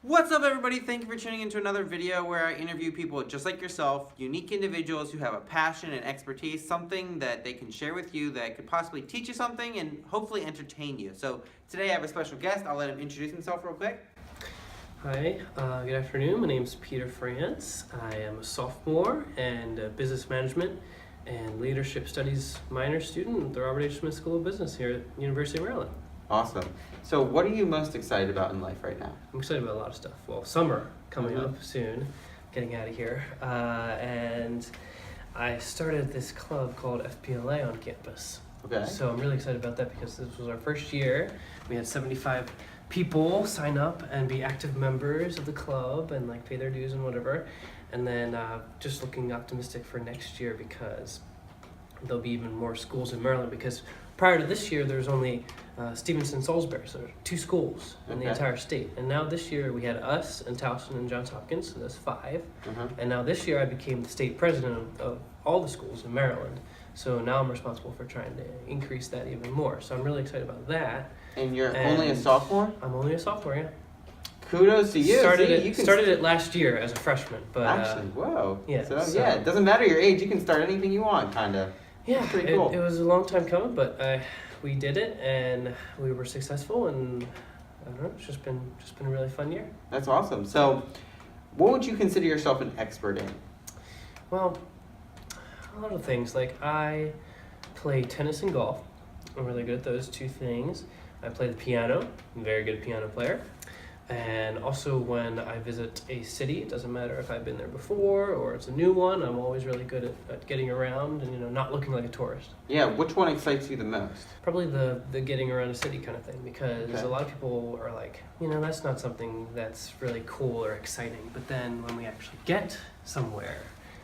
What's up, everybody? Thank you for tuning into another video where I interview people just like yourself, unique individuals who have a passion and expertise, something that they can share with you that could possibly teach you something and hopefully entertain you. So today I have a special guest. I'll let him introduce himself real quick. Hi, good afternoon. My name is Peter France. I am a sophomore and a business management and leadership studies minor student at the Robert H. Smith School of Business here at University of Maryland. Awesome. So what are you most excited about in life right now? I'm excited about a lot of stuff. Well, summer coming up soon, getting out of here. And I started this club called FPLA on campus. Okay. So I'm really excited about that because this was our first year. We had 75 people sign up and be active members of the club and like pay their dues and whatever. And then just looking optimistic for next year because there'll be even more schools in Maryland, because prior to this year there was only Stevenson, Salisbury, so 2 schools in the entire state. And now this year we had us and Towson and Johns Hopkins, so that's 5. And now this year I became the state president of all the schools in Maryland. So now I'm responsible for trying to increase that even more. So I'm really excited about that. And you're only a sophomore? I'm only a sophomore, yeah. Kudos to you. Started it last year as a freshman, but actually, whoa. Yeah. So yeah, it doesn't matter your age. You can start anything you want, kind of. Yeah, that's pretty cool. It was a long time coming, but we did it and we were successful, and I don't know, it's just been a really fun year. That's awesome. So, what would you consider yourself an expert in? Well, a lot of things. Like I play tennis and golf. I'm really good at those 2 things. I play the piano. I'm a very good piano player. And also when I visit a city, it doesn't matter if I've been there before or it's a new one, I'm always really good at getting around and, not looking like a tourist. Yeah, which one excites you the most? Probably the getting around a city kind of thing, because a lot of people are like, that's not something that's really cool or exciting. But then when we actually get somewhere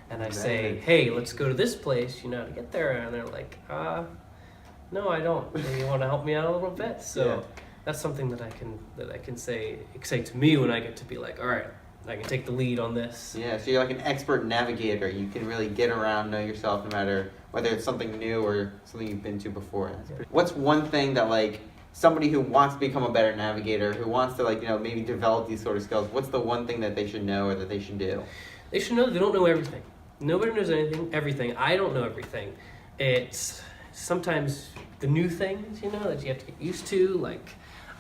and I say, hey, let's go to this place, to get there, and they're like, no, I don't. You want to help me out a little bit? So that's something that I can say excites me when I get to be like, all right, I can take the lead on this. Yeah, so you're like an expert navigator. You can really get around, know yourself, no matter whether it's something new or something you've been to before. What's one thing that like somebody who wants to become a better navigator, who wants to maybe develop these sort of skills, what's the one thing that they should know or that they should do? They should know that they don't know everything. Nobody knows everything. I don't know everything. It's sometimes the new things, that you have to get used to. Like,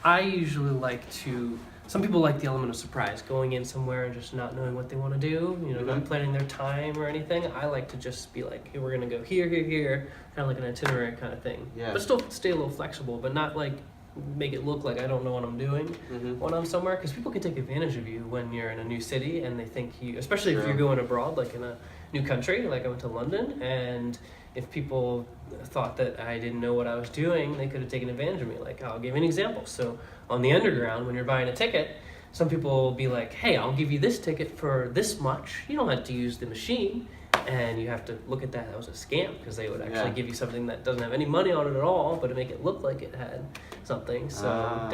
I usually some people like the element of surprise, going in somewhere and just not knowing what they want to do, not planning their time or anything. I like to just be like, hey, we're going to go here, kind of like an itinerary kind of thing. Yeah. But still stay a little flexible, but not make it look like I don't know what I'm doing when I'm somewhere, because people can take advantage of you when you're in a new city and they think you, especially if you're going abroad, like in a new country, like I went to London, and if people thought that I didn't know what I was doing, they could have taken advantage of me. Like, I'll give you an example. So on the underground, when you're buying a ticket, some people will be like, hey, I'll give you this ticket for this much. You don't have to use the machine. And you have to look at that as a scam, because they would actually give you something that doesn't have any money on it at all, but to make it look like it had something. So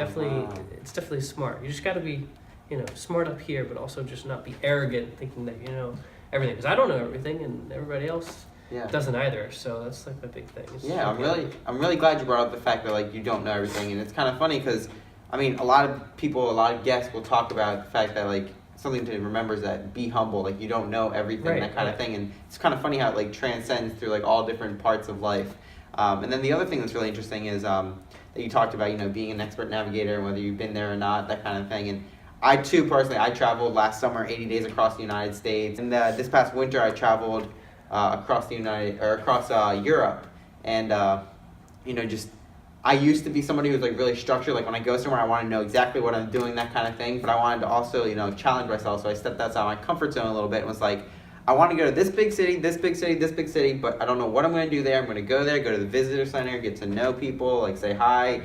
it's definitely smart. You just got to be, smart up here, but also just not be arrogant, thinking that you know everything. Because I don't know everything, and everybody else doesn't either. So that's like my big thing. I'm really glad you brought up the fact that you don't know everything, and it's kind of funny because, a lot of guests will talk about the fact that something to remember is that be humble, you don't know everything, that kind of thing, and it's kind of funny how it transcends through all different parts of life. And then the other thing that's really interesting is that you talked about being an expert navigator and whether you've been there or not, that kind of thing. And I too personally, I traveled last summer 80 days across the United States, and this past winter I traveled across Europe, and I used to be somebody who was really structured. When I go somewhere, I want to know exactly what I'm doing, that kind of thing. But I wanted to also, challenge myself. So I stepped outside my comfort zone a little bit and was like, I want to go to this big city, but I don't know what I'm going to do there. I'm going to go there, go to the visitor center, get to know people, say hi,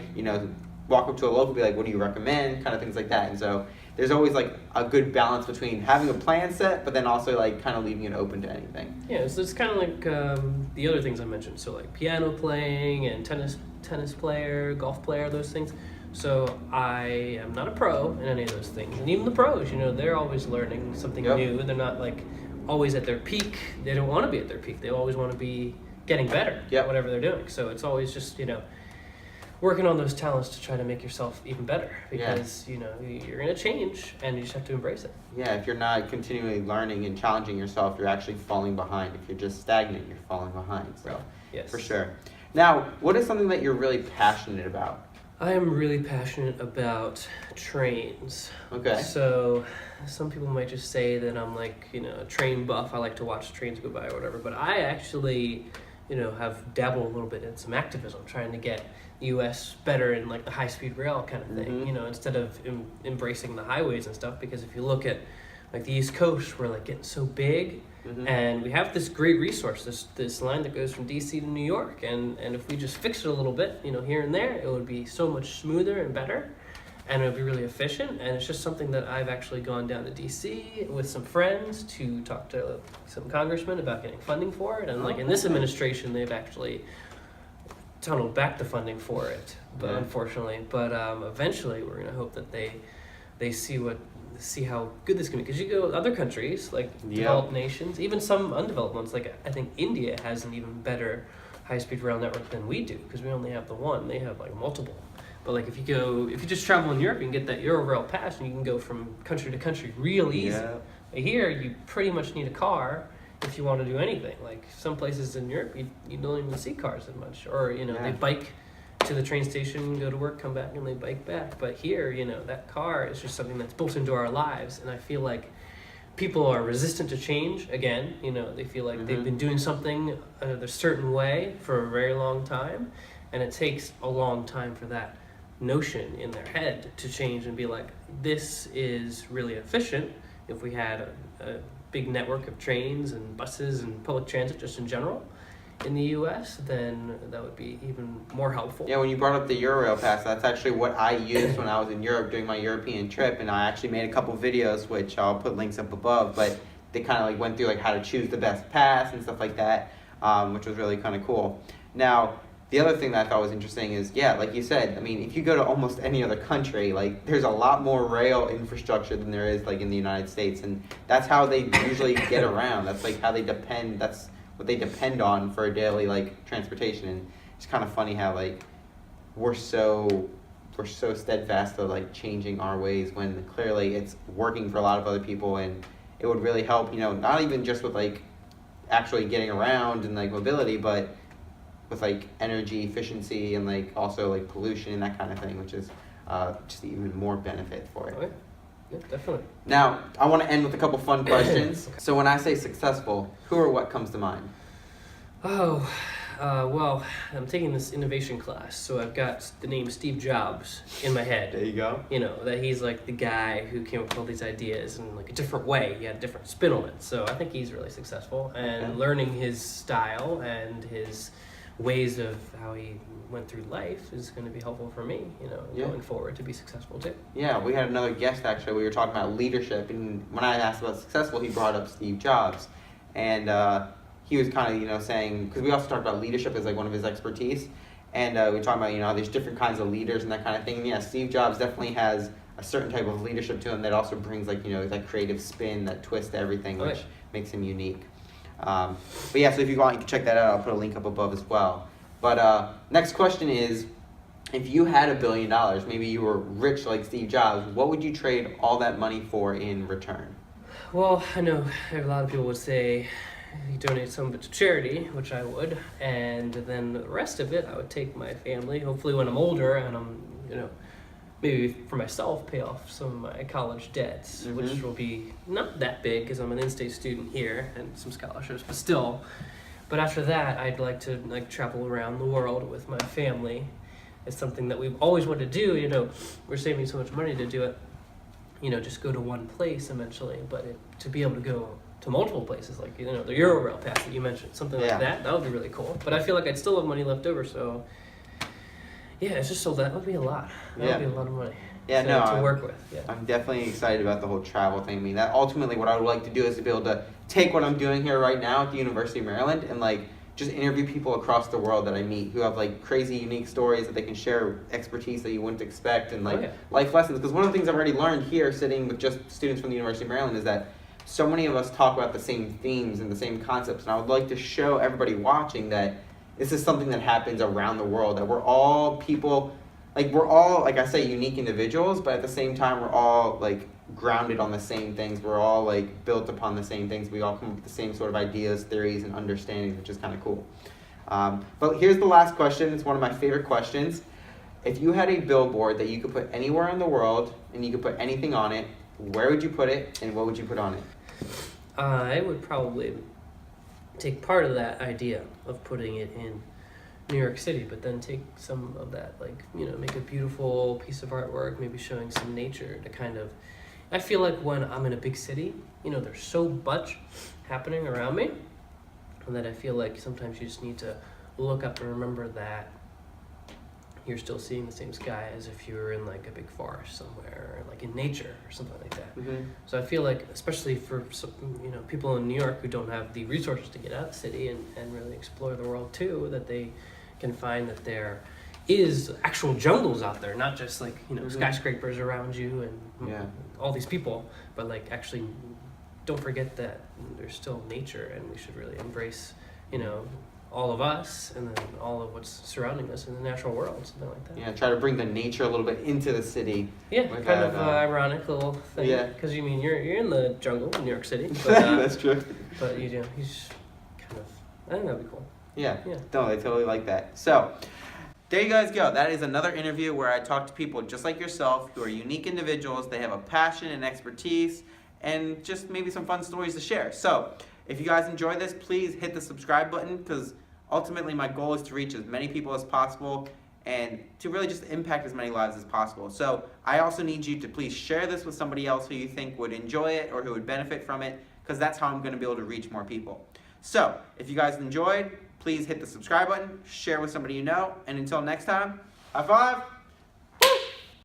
walk up to a local, be like, what do you recommend? Kind of things like that. And so there's always a good balance between having a plan set, but then also kind of leaving it open to anything. Yeah, so it's kind of like the other things I mentioned. So piano playing and tennis player, golf player, those things. So I am not a pro in any of those things. And even the pros, they're always learning something new. They're not always at their peak. They don't want to be at their peak. They always want to be getting better at whatever they're doing. So it's always just, working on those talents to try to make yourself even better, because you know you're gonna change and you just have to embrace it. Yeah, if you're not continually learning and challenging yourself, you're actually falling behind. If you're just stagnant, you're falling behind. So, Right. Yes. for sure. Now, what is something that you're really passionate about? I am really passionate about trains. Okay. So some people might just say that I'm like, you know, a train buff. I like to watch trains go by or whatever. But I actually, you know, have dabbled a little bit in some activism, trying to get the U.S. better in like the high-speed rail kind of thing. Mhm. You know, instead of embracing the highways and stuff. Because if you look at like the East Coast, we're like getting so big. Mhm. And we have this great resource, this line that goes from DC to New York, and if we just fix it a little bit, you know, here and there, it would be so much smoother and better, and it would be really efficient. And it's just something that I've actually gone down to DC with some friends to talk to some congressmen about getting funding for it, and like in this administration, they've actually tunneled back the funding for it, but Yeah. unfortunately, but eventually we're gonna hope that they see how good this can be, because you go other countries like Yeah. developed nations, even some undeveloped ones, like I think India has an even better high-speed rail network than we do, because we only have the one. They have like multiple. But like if you just travel in Europe, you can get that Euro pass and you can go from country to country real easy. Yeah. Here you pretty much need a car if you want to do anything. Like some places in Europe you don't even see cars as much, or you know, Yeah. they bike to the train station, go to work, come back, and they bike back. But here, you know, that car is just something that's built into our lives, and I feel like people are resistant to change. Again, you know, they feel like they've been doing something a certain way for a very long time, and it takes a long time for that notion in their head to change and be like, this is really efficient. If we had a big network of trains and buses and public transit just in general in the U.S., then that would be even more helpful. Yeah, when you brought up the Eurail pass, that's actually what I used when I was in Europe doing my European trip, and I actually made a couple videos, which I'll put links up above, but they kind of like went through like how to choose the best pass and stuff like that, which was really kind of cool. Now, the other thing that I thought was interesting is, yeah, like you said, I mean, if you go to almost any other country, like there's a lot more rail infrastructure than there is like in the United States, and that's how they usually get around. That's like how they depend. That's what they depend on for a daily like transportation. And it's kind of funny how like we're so steadfast to like changing our ways when clearly it's working for a lot of other people, and it would really help, you know, not even just with like actually getting around and like mobility, but with like energy efficiency and like also like pollution and that kind of thing, which is just even more benefit for it. Oh, yeah. Yeah, definitely. Now, I want to end with a couple fun questions. So when I say successful, who or what comes to mind? Oh, well, I'm taking this innovation class, so I've got the name Steve Jobs in my head. There you go. You know, that he's like the guy who came up with all these ideas in like a different way. He had a different spin on it. So I think he's really successful, and Okay. learning his style and his ways of how he went through life is going to be helpful for me, you know, Yeah. going forward to be successful too. Yeah, we had another guest actually. We were talking about leadership, and when I asked about successful, he brought up Steve Jobs, and he was kind of, you know, saying, because we also talked about leadership as like one of his expertise, and we were talking about, you know, there's different kinds of leaders and that kind of thing. And yeah, Steve Jobs definitely has a certain type of leadership to him that also brings like, you know, that creative spin, that twist to everything, which makes him unique. But yeah, so if you want, you can check that out. I'll put a link up above as well. But next question is, if you had $1 billion, maybe you were rich like Steve Jobs, what would you trade all that money for in return? Well, I know a lot of people would say you donate some of it to charity, which I would, and then the rest of it I would take my family, hopefully when I'm older and I'm, you know, maybe for myself, pay off some of my college debts, which will be not that big because I'm an in-state student here and some scholarships, but still. But after that, I'd like to like travel around the world with my family. It's something that we've always wanted to do. You know, we're saving so much money to do it. You know, just go to one place eventually, but to be able to go to multiple places, like, you know, the Euro pass that you mentioned, something like that would be really cool. But I feel like I'd still have money left over, so yeah, it's just so that would be a lot. That would be a lot of money. Yeah, to work with. Yeah. I'm definitely excited about the whole travel thing. I mean, that ultimately what I would like to do is to be able to take what I'm doing here right now at the University of Maryland and like just interview people across the world that I meet who have like crazy unique stories that they can share, expertise that you wouldn't expect, and like life lessons. Because one of the things I've already learned here sitting with just students from the University of Maryland is that so many of us talk about the same themes and the same concepts, and I would like to show everybody watching that this is something that happens around the world, that we're all people, like we're all, like I say, unique individuals, but at the same time we're all like grounded on the same things. We're all like built upon the same things. We all come up with the same sort of ideas, theories, and understandings, which is kind of cool. But here's the last question. It's one of my favorite questions. If you had a billboard that you could put anywhere in the world and you could put anything on it, where would you put it and what would you put on it? I would probably take part of that idea of putting it in New York City, but then take some of that, like, you know, make a beautiful piece of artwork, maybe showing some nature to kind of, I feel like when I'm in a big city, you know, there's so much happening around me, and that I feel like sometimes you just need to look up and remember that you're still seeing the same sky as if you were in like a big forest somewhere, or like in nature or something like that. Mm-hmm. So I feel like, especially for some, you know, people in New York who don't have the resources to get out of the city and really explore the world too, that they can find that there is actual jungles out there, not just like, you know, Mm-hmm. skyscrapers around you and Yeah. all these people, but like actually don't forget that there's still nature, and we should really embrace, you know, all of us and then all of what's surrounding us in the natural world, something like that. Yeah, try to bring the nature a little bit into the city. Yeah, With kind of that, ironic little thing. yeah. Because you mean you're in the jungle in New York City, but That's true. but you know he's kind of, I think that'd be cool. Yeah. Yeah. No, I totally like that. So, there you guys go. That is another interview where I talk to people just like yourself who are unique individuals. They have a passion and expertise and just maybe some fun stories to share. So, if you guys enjoy this, please hit the subscribe button, because ultimately my goal is to reach as many people as possible and to really just impact as many lives as possible. So, I also need you to please share this with somebody else who you think would enjoy it or who would benefit from it, because that's how I'm going to be able to reach more people. So, if you guys enjoyed, please hit the subscribe button, share with somebody you know, and until next time, high five!